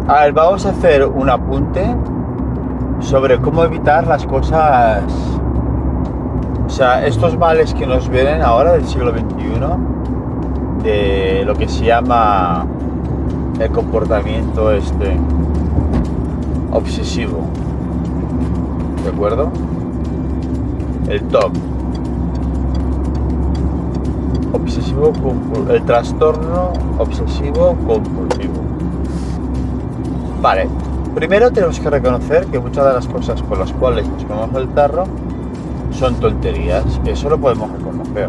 A ver, vamos a hacer un apunte sobre cómo evitar las cosas, o sea, estos males que nos vienen ahora del siglo XXI, de lo que se llama el comportamiento obsesivo, ¿de acuerdo? El TOC, el trastorno obsesivo compulsivo. Vale, primero tenemos que reconocer que muchas de las cosas por las cuales nos comemos el tarro son tonterías, eso lo podemos reconocer.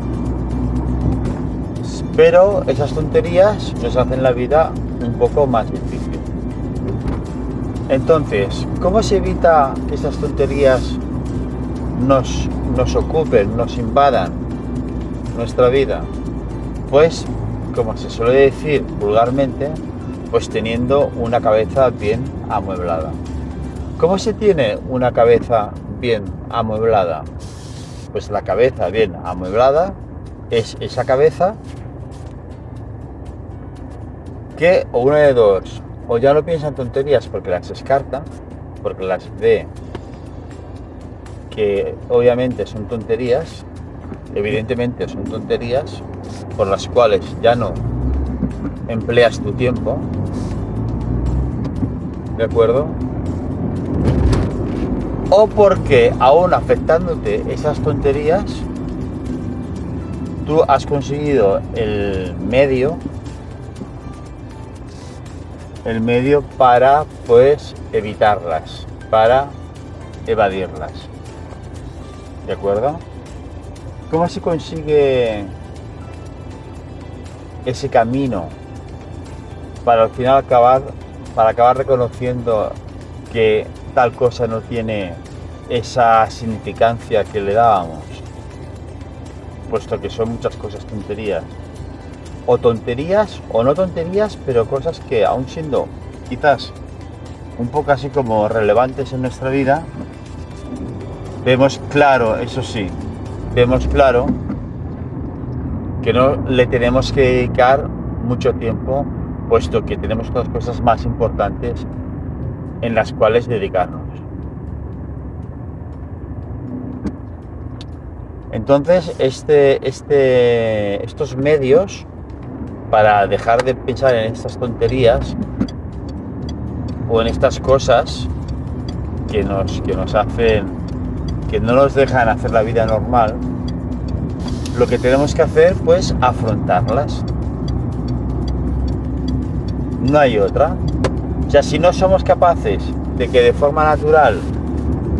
Pero esas tonterías nos hacen la vida un poco más difícil. Entonces, ¿cómo se evita que esas tonterías nos ocupen, nos invadan nuestra vida? Pues, como se suele decir vulgarmente, pues teniendo una cabeza bien amueblada. ¿Cómo se tiene una cabeza bien amueblada? Pues la cabeza bien amueblada es esa cabeza que, o una de dos, o ya no piensa en tonterías porque las descarta, porque las ve que obviamente son tonterías, evidentemente son tonterías por las cuales ya no empleas tu tiempo, ¿de acuerdo? O porque aún afectándote esas tonterías, tú has conseguido el medio para, pues, evitarlas, para evadirlas, ¿de acuerdo? ¿Cómo se consigue ese camino para al final acabar reconociendo que tal cosa no tiene esa significancia que le dábamos? Puesto que son muchas cosas tonterías. O tonterías o no tonterías, pero cosas que aún siendo quizás un poco así como relevantes en nuestra vida, vemos claro, eso sí, vemos claro que no le tenemos que dedicar mucho tiempo, puesto que tenemos otras cosas más importantes en las cuales dedicarnos. Entonces, estos medios para dejar de pensar en estas tonterías o en estas cosas que nos hacen, que no nos dejan hacer la vida normal, lo que tenemos que hacer, pues, afrontarlas. No hay otra. O sea, si no somos capaces de que de forma natural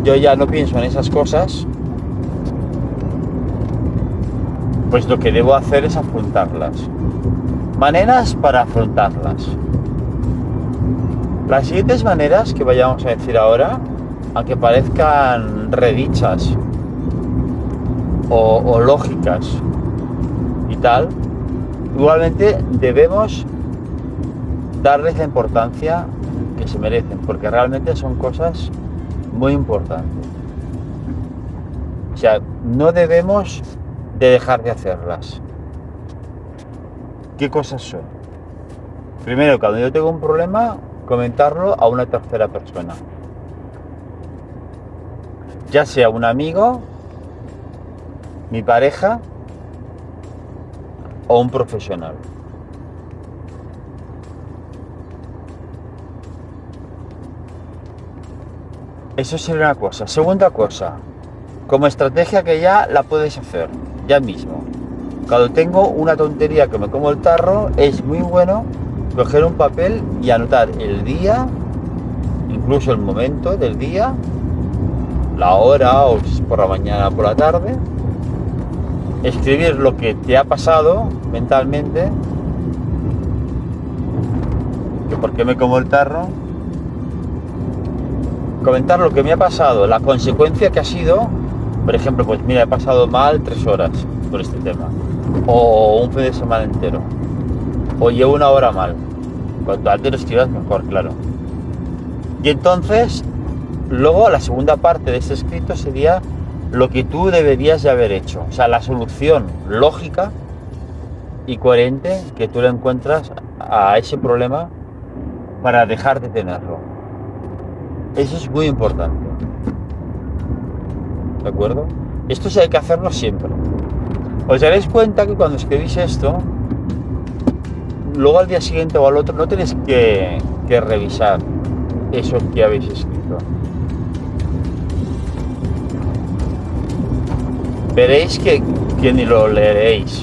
yo ya no pienso en esas cosas, pues lo que debo hacer es afrontarlas. Maneras para afrontarlas. Las siguientes maneras que vayamos a decir ahora, aunque parezcan redichas o lógicas y tal, igualmente debemos darles la importancia que se merecen, porque realmente son cosas muy importantes. O sea, no debemos de dejar de hacerlas. ¿Qué cosas son? Primero, cuando yo tengo un problema, comentarlo a una tercera persona, ya sea un amigo, mi pareja o un profesional. Eso sería una cosa. Segunda cosa, como estrategia que ya la puedes hacer, ya mismo. Cuando tengo una tontería que me como el tarro, es muy bueno coger un papel y anotar el día, incluso el momento del día, la hora, o si es por la mañana o por la tarde, escribir lo que te ha pasado mentalmente, que por qué me como el tarro, comentar lo que me ha pasado, la consecuencia que ha sido, por ejemplo, pues mira, he pasado mal 3 horas por este tema, o un fin de semana entero, o llevo 1 hora mal. Cuanto antes lo escribas mejor, claro. Y entonces, luego la segunda parte de ese escrito sería lo que tú deberías de haber hecho, o sea, la solución lógica y coherente que tú le encuentras a ese problema para dejar de tenerlo. Eso es muy importante. ¿De acuerdo? Esto sí hay que hacerlo siempre. Os daréis cuenta que cuando escribís esto, luego al día siguiente o al otro no tenéis que revisar eso que habéis escrito. Veréis que ni lo leeréis.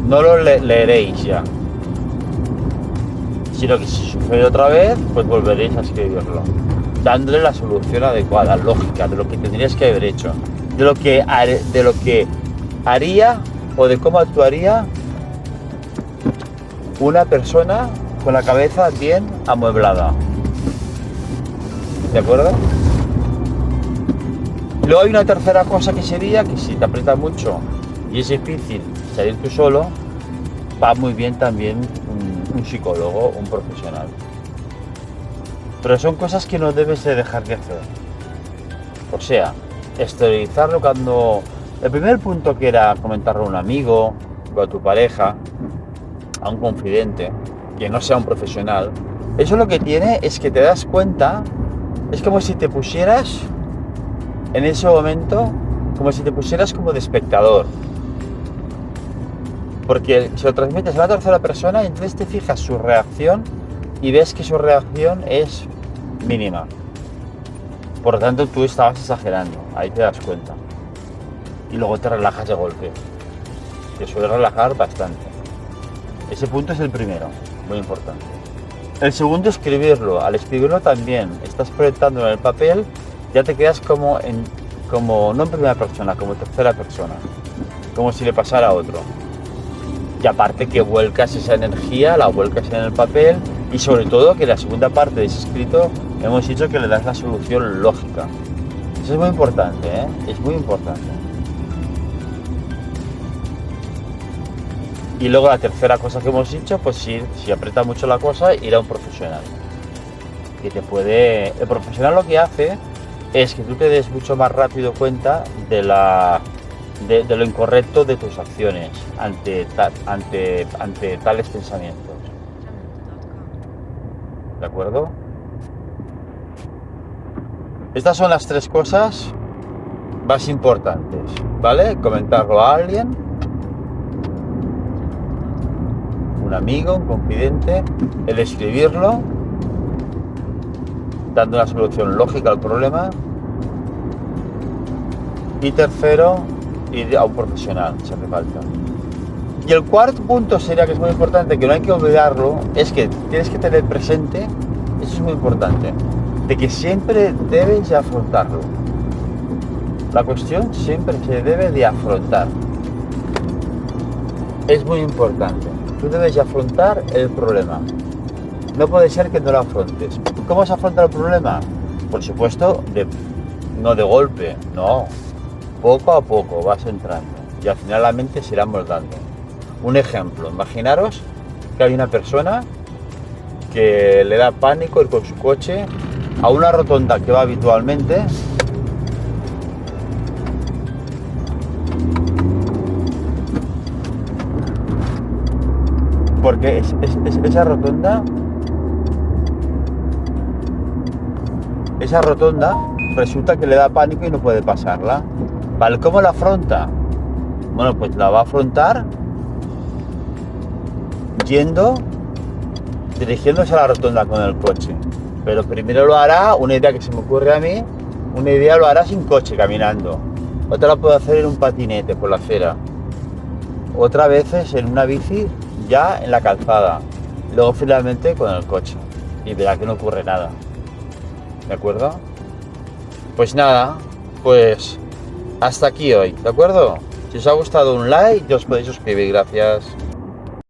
No lo leeréis ya. Sino que si sucede otra vez, pues volveréis a escribirlo. Dándole la solución adecuada, lógica, de lo que tendrías que haber hecho. De lo que haría o de cómo actuaría una persona con la cabeza bien amueblada. ¿De acuerdo? Luego hay una tercera cosa que sería que si te aprieta mucho y es difícil salir tú solo, va muy bien también un psicólogo, un profesional. Pero son cosas que no debes de dejar de hacer. O sea, exteriorizarlo cuando... El primer punto que era comentarlo a un amigo, o a tu pareja, a un confidente, que no sea un profesional, eso lo que tiene es que te das cuenta, es como si te pusieras en ese momento, como si te pusieras como de espectador. Porque se lo transmites a la tercera persona y entonces te fijas su reacción y ves que su reacción es mínima. Por lo tanto, tú estabas exagerando, ahí te das cuenta. Y luego te relajas de golpe. Te suele relajar bastante. Ese punto es el primero, muy importante. El segundo, escribirlo. Al escribirlo también estás proyectando en el papel, ya te quedas como no en primera persona, como tercera persona. Como si le pasara a otro. Y aparte que vuelcas esa energía, la vuelcas en el papel y sobre todo que la segunda parte de ese escrito hemos dicho que le das la solución lógica. Eso es muy importante, ¿eh? Es muy importante. Y luego la tercera cosa que hemos dicho, pues si aprieta mucho la cosa, ir a un profesional. Que te puede... El profesional lo que hace es que tú te des mucho más rápido cuenta de lo incorrecto de tus acciones ante tales pensamientos. ¿De acuerdo? Estas son las tres cosas más importantes, ¿vale? Comentarlo a alguien, un amigo, un confidente, el escribirlo, dando una solución lógica al problema, y tercero, ir a un profesional si hace falta. Y el cuarto punto sería, que es muy importante, que no hay que olvidarlo, es que tienes que tener presente, eso es muy importante, de que siempre debes de afrontarlo. La cuestión siempre se debe de afrontar. Es muy importante. Tú debes de afrontar el problema. No puede ser que no lo afrontes. ¿Cómo vas a afrontar el problema? Por supuesto, no de golpe, no. Poco a poco vas entrando y al final la mente se irá moldando. Un ejemplo, imaginaros que hay una persona que le da pánico ir con su coche a una rotonda que va habitualmente, porque esa rotonda resulta que le da pánico y no puede pasarla. ¿Vale? ¿Cómo la afronta? Bueno, pues la va a afrontar dirigiéndose a la rotonda con el coche. Pero primero lo hará, una idea que se me ocurre a mí, una idea lo hará sin coche, caminando. Otra la puede hacer en un patinete por la acera. Otra veces en una bici ya en la calzada. Luego finalmente con el coche. Y verá que no ocurre nada. ¿De acuerdo? Pues nada, pues hasta aquí hoy, ¿de acuerdo? Si os ha gustado un like y os podéis suscribir, gracias.